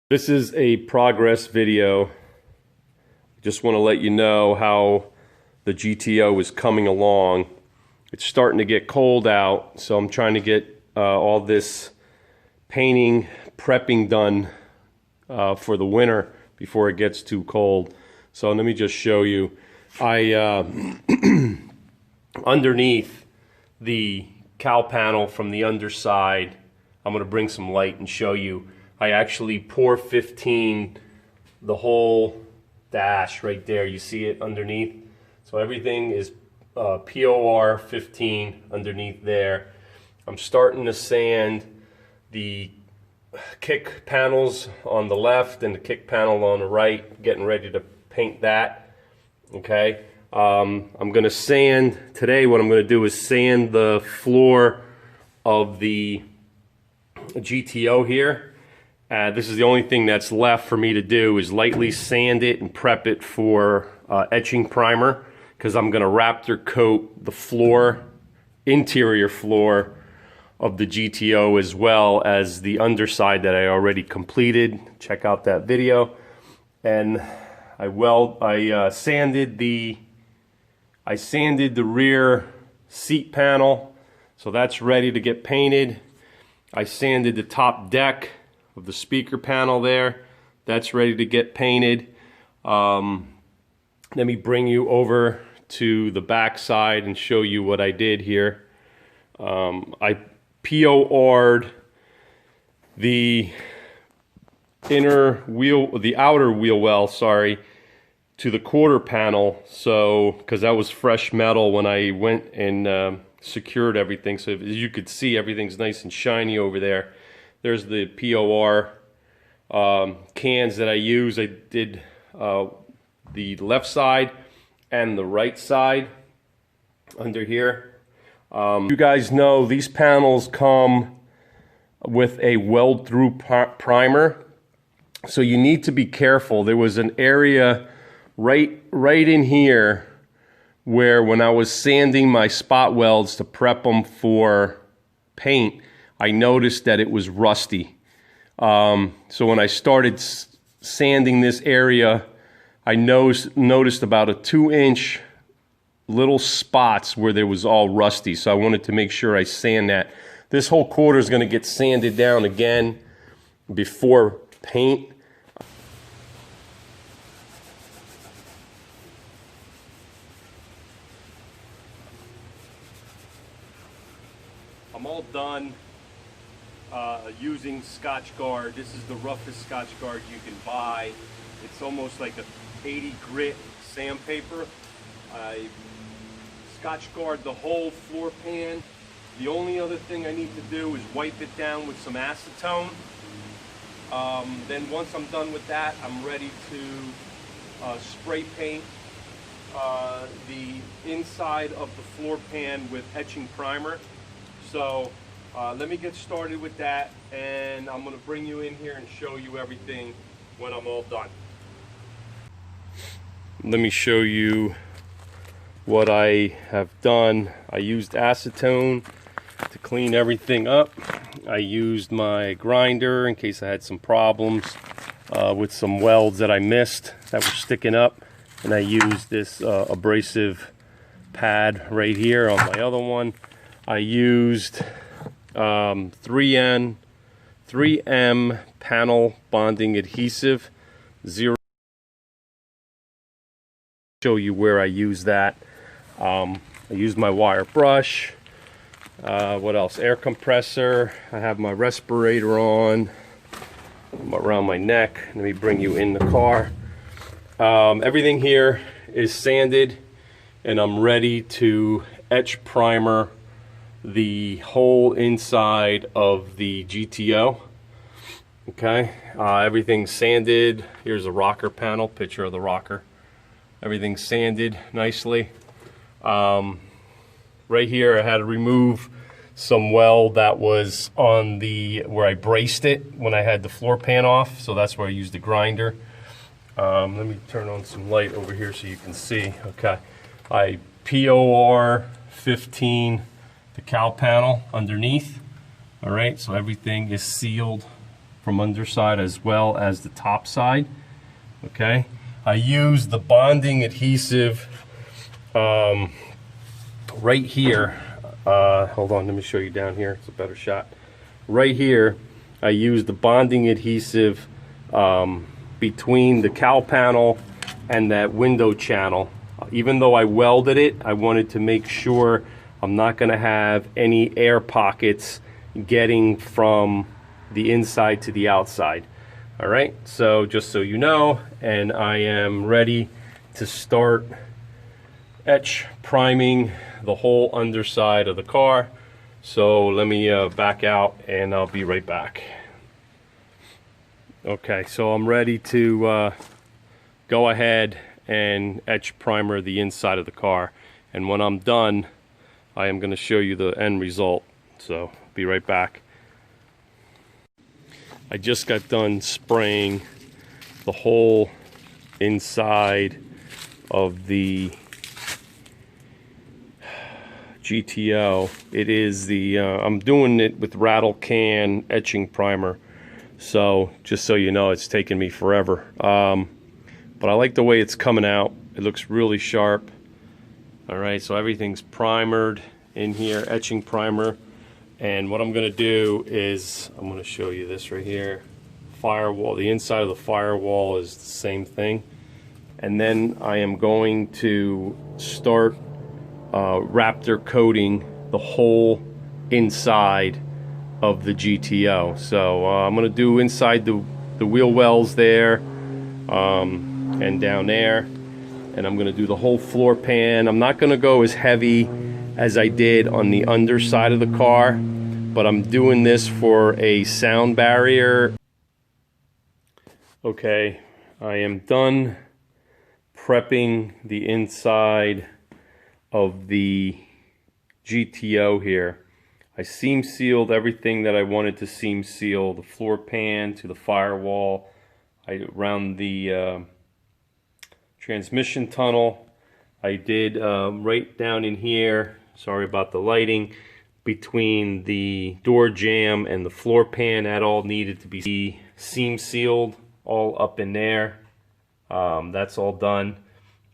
This is a progress video. Just want to let you know how the GTO is coming along. It's starting to get cold out, so I'm trying to get all this painting, prepping done for the winter before it gets too cold. So let me just show you. Underneath the cowl panel from the underside, I'm going to bring some light and show you. I actually pour 15 the whole dash right there. You see it underneath? So everything is POR 15 underneath there. I'm starting to sand the kick panels on the left and the kick panel on the right, getting ready to paint that. Okay. I'm going to sand today. What I'm going to do is sand the floor of the GTO here. This is the only thing that's left for me to do, is lightly sand it and prep it for etching primer, because I'm going to Raptor coat the floor, interior floor of the GTO, as well as the underside that I already completed. Check out that video. And I sanded the rear seat panel, so that's ready to get painted. I sanded the top deck of the speaker panel there. That's ready to get painted. Let me bring you over to the back side and show you what I did here. I POR'd the outer wheel well, sorry, to the quarter panel, so because that was fresh metal when I went and secured everything. So as you could see, everything's nice and shiny over there. There's the POR cans that I use. I did the left side and the right side under here. You guys know these panels come with a weld-through primer, so you need to be careful. There was an area right in here where, when I was sanding my spot welds to prep them for paint, I noticed that it was rusty. So when I started sanding this area, I noticed about a 2-inch little spots where there was all rusty. So I wanted to make sure I sand that. This whole quarter is going to get sanded down again before paint. I'm all done using Scotchgard. This is the roughest Scotchgard you can buy. It's almost like a 80 grit sandpaper. I Scotchgard the whole floor pan. The only other thing I need to do is wipe it down with some acetone. Then once I'm done with that, I'm ready to spray paint the inside of the floor pan with etching primer. So let me get started with that, and I'm going to bring you in here and show you everything when I'm all done. Let me show you what I have done. I used acetone to clean everything up. I used my grinder in case I had some problems with some welds that I missed that were sticking up, and I used this abrasive pad right here on my other one. I used 3M panel bonding adhesive 0. Show you where I use that. I used my wire brush. What else? Air compressor. I have my respirator on around my neck. Let me bring you in the car. Everything here is sanded, and I'm ready to etch primer the whole inside of the GTO. Okay, everything's sanded. Here's a rocker panel, picture of the rocker. Everything's sanded nicely. Right here I had to remove some weld that was on the where I braced it when I had the floor pan off, so that's where I used the grinder. Let me turn on some light over here so you can see. Okay, I POR 15 the cowl panel underneath. All right, so everything is sealed from underside as well as the top side. Okay, I use the bonding adhesive right here. Hold on, let me show you down here. It's a better shot. Right here, I use the bonding adhesive between the cowl panel and that window channel. Even though I welded it, I wanted to make sure I'm not going to have any air pockets getting from the inside to the outside. All right, so just so you know, and I am ready to start etch priming the whole underside of the car. So let me back out and I'll be right back. Okay, so I'm ready to go ahead and etch primer the inside of the car, and when I'm done I am going to show you the end result. So be right back. I just got done spraying the whole inside of the GTO. It is the I'm doing it with rattle can etching primer, so just so you know, it's taken me forever, but I like the way it's coming out. It looks really sharp. All right, so everything's primered in here, etching primer. And what I'm going to do is, I'm going to show you this right here. Firewall, the inside of the firewall is the same thing. And then I am going to start Raptor coating the whole inside of the GTO. So I'm going to do inside the wheel wells there and down there. And I'm going to do the whole floor pan. I'm not going to go as heavy as I did on the underside of the car, but I'm doing this for a sound barrier. Okay, I am done prepping the inside of the GTO here. I seam sealed everything that I wanted to seam seal, the floor pan to the firewall, around the transmission tunnel. I did right down in here, sorry about the lighting, between the door jamb and the floor pan. That all needed to be seam sealed, all up in there. That's all done.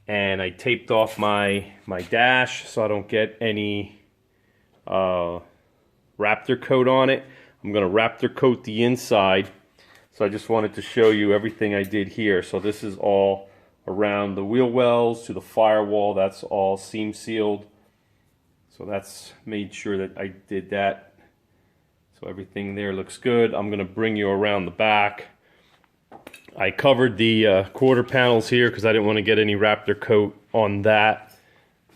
And I taped off my dash so I don't get any Raptor coat on it. I'm going to Raptor coat the inside. So I just wanted to show you everything I did here. So this is all around the wheel wells to the firewall. That's all seam sealed. So that's made sure that I did that. So everything there looks good. I'm going to bring you around the back. I covered the quarter panels here because I didn't want to get any Raptor coat on that.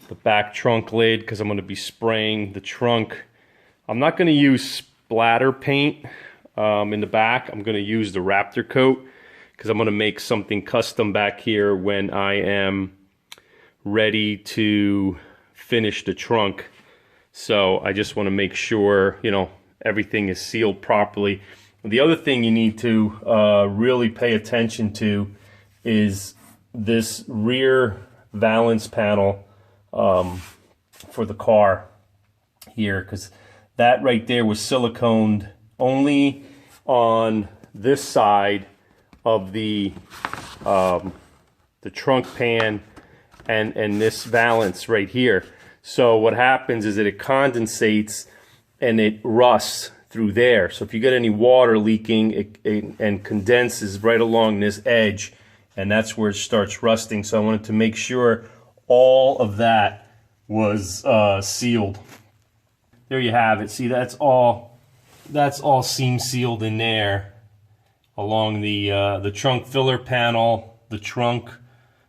The back trunk lid, because I'm going to be spraying the trunk. I'm not going to use splatter paint in the back. I'm going to use the Raptor coat because I'm going to make something custom back here when I am ready to finish the trunk. So I just want to make sure, you know, everything is sealed properly. The other thing you need to really pay attention to is this rear valance panel for the car here, because that right there was siliconed only on this side of the trunk pan and this valance right here. So what happens is that it condensates and it rusts through there. So if you get any water leaking, it condenses right along this edge, and that's where it starts rusting. So I wanted to make sure all of that was sealed. There you have it. See, that's all seam sealed in there along the trunk filler panel, the trunk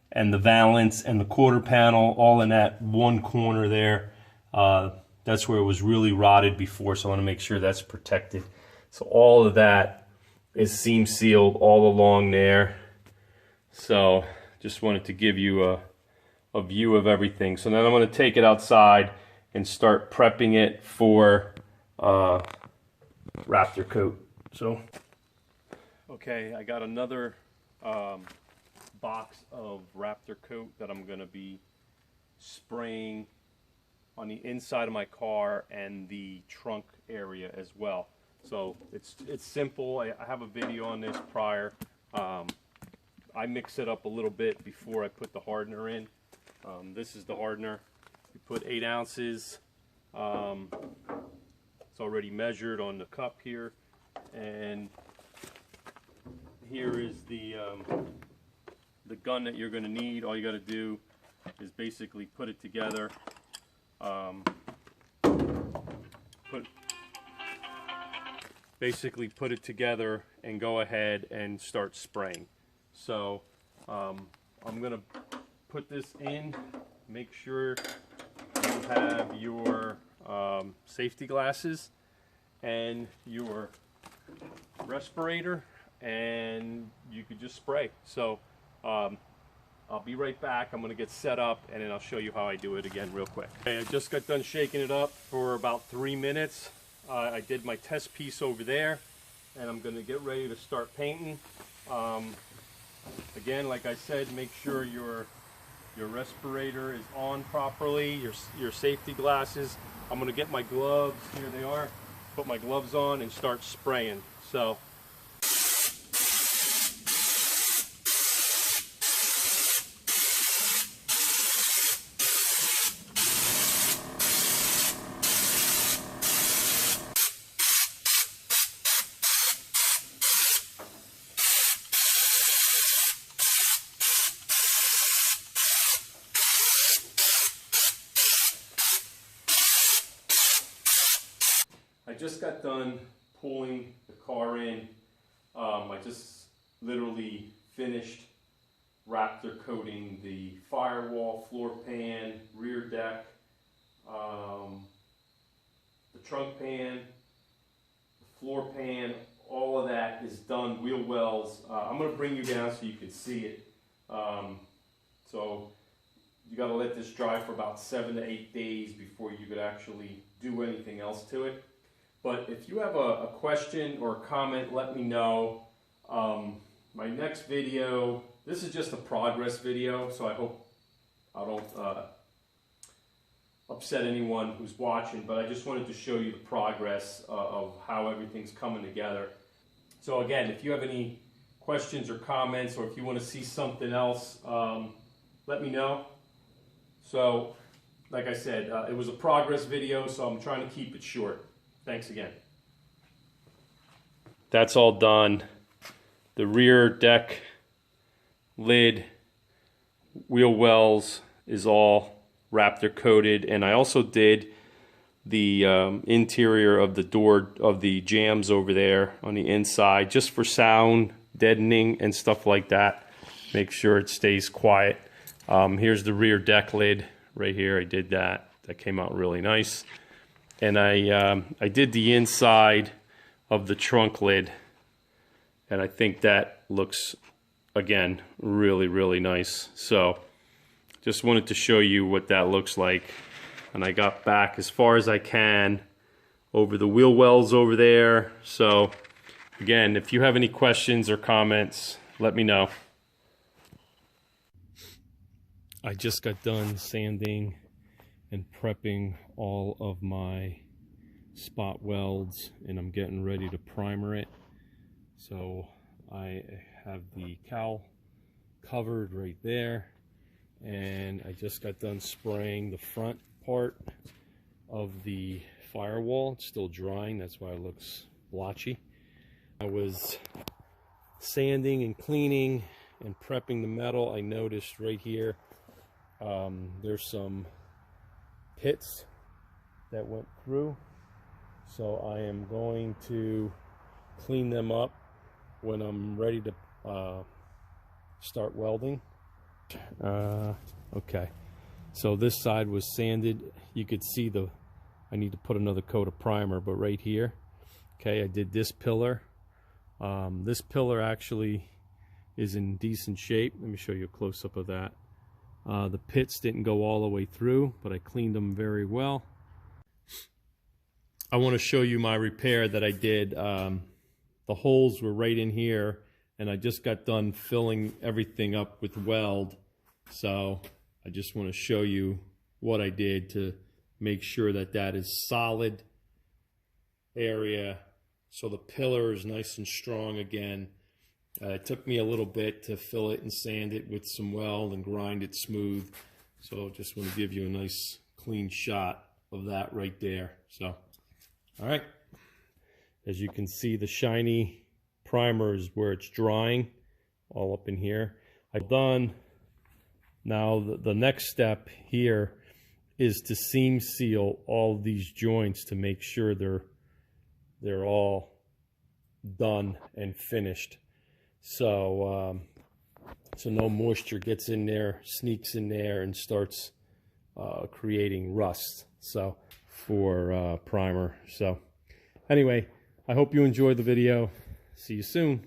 and the valance and the quarter panel, all in that one corner there. That's where it was really rotted before, so I want to make sure that's protected. So all of that is seam sealed all along there. So just wanted to give you a view of everything. So then I'm going to take it outside and start prepping it for Raptor coat. So, okay, I got another box of Raptor coat that I'm going to be spraying on the inside of my car and the trunk area as well. So it's simple. I have a video on this prior. I mix it up a little bit before I put the hardener in. This is the hardener. You put 8 ounces. It's already measured on the cup here, and here is the gun that you're going to need. All you got to do is basically put it together. Basically put it together and go ahead and start spraying. So I'm going to put this in. Make sure you have your safety glasses and your respirator, and you could just spray. So I'll be right back. I'm going to get set up, and then I'll show you how I do it again real quick. Okay, I just got done shaking it up for about 3 minutes. I did my test piece over there, and I'm going to get ready to start painting. Again, like I said, make sure your respirator is on properly, your safety glasses. I'm going to get my gloves. Here they are. Put my gloves on and start spraying. So I just got done pulling the car in. I just literally finished Raptor coating the firewall, floor pan, rear deck, the trunk pan, the floor pan. All of that is done. Wheel wells. I'm going to bring you down so you can see it. So you got to let this dry for about 7 to 8 days before you could actually do anything else to it. But if you have a question or a comment, let me know. My next video, this is just a progress video, so I hope I don't upset anyone who's watching, but I just wanted to show you the progress of how everything's coming together. So again, if you have any questions or comments, or if you want to see something else, let me know. So, like I said, it was a progress video, so I'm trying to keep it short. Thanks again. That's all done. The rear deck lid, wheel wells is all Raptor coated, and I also did the interior of the door of the jambs over there on the inside, just for sound deadening and stuff like that. Make sure it stays quiet. Here's the rear deck lid right here. I did that. That came out really nice. And I did the inside of the trunk lid, and I think that looks, again, really, really nice. So just wanted to show you what that looks like. And I got back as far as I can over the wheel wells over there. So again, if you have any questions or comments, let me know. I just got done sanding and prepping all of my spot welds, and I'm getting ready to primer it. So I have the cowl covered right there, and I just got done spraying the front part of the firewall. It's still drying, that's why it looks blotchy. I was sanding and cleaning and prepping the metal. I noticed right here there's some pits that went through, so I am going to clean them up when I'm ready to start welding. Okay, so this side was sanded. You could see I need to put another coat of primer, but right here, okay, I did this pillar. This pillar actually is in decent shape. Let me show you a close-up of that. The pits didn't go all the way through, but I cleaned them very well. I want to show you my repair that I did. The holes were right in here, and I just got done filling everything up with weld. So I just want to show you what I did to make sure that that is solid area So the pillar is nice and strong again. It took me a little bit to fill it and sand it with some weld and grind it smooth. So just want to give you a nice clean shot of that right there. So, all right. As you can see, the shiny primer is where it's drying, all up in here. I've done. Now the next step here is to seam seal all of these joints to make sure they're all done and finished. So so no moisture gets in there, sneaks in there, and starts creating rust. So for primer. So anyway, I hope you enjoyed the video. See you soon.